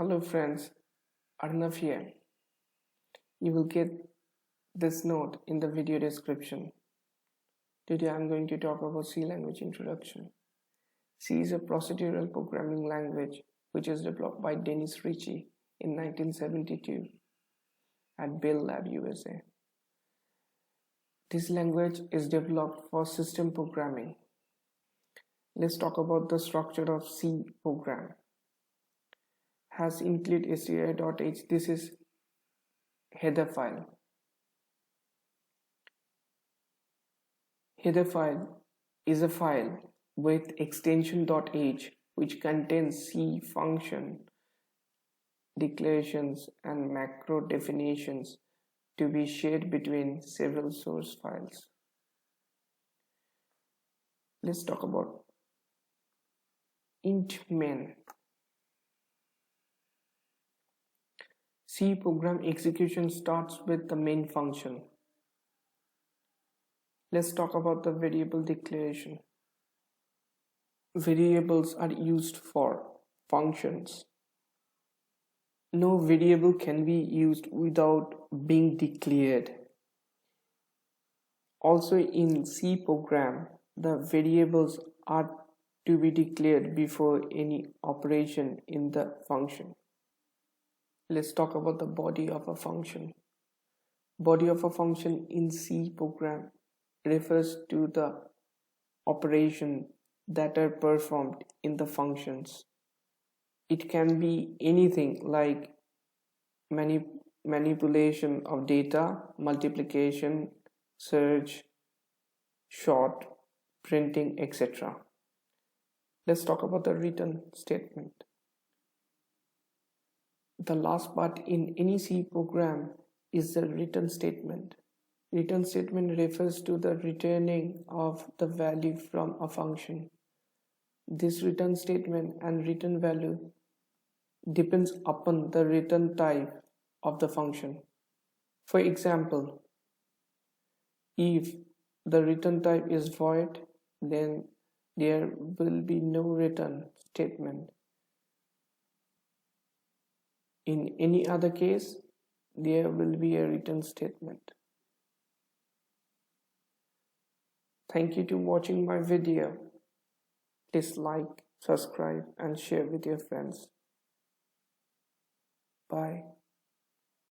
Hello friends, Arnav here. You will get this note in the video description. Today I am going to talk about C language introduction. C is a procedural programming language which is developed by Dennis Ritchie in 1972 at Bell Lab, USA. This language is developed for system programming. Let's talk about the structure of C program. Has include str.h. This is header file. Header file is a file with extension .h which contains C function declarations and macro definitions to be shared between several source files. Let's talk about int main. C program execution starts with the main function. Let's talk about the variable declaration. Variables are used for functions. No variable can be used without being declared. Also in C program, the variables are to be declared before any operation in the function. Let's talk about the body of a function. Body of a function in C program refers to the operation that are performed in the functions. It can be anything like manipulation of data, multiplication, search, sort, printing, etc. Let's talk about the return statement. The last part in any C program is the return statement. Return statement refers to the returning of the value from a function. This return statement and return value depends upon the return type of the function. For example, if the return type is void, then there will be no return statement. In any other case, there will be a return statement. Thank you for watching my video. Please like, subscribe and share with your friends. Bye.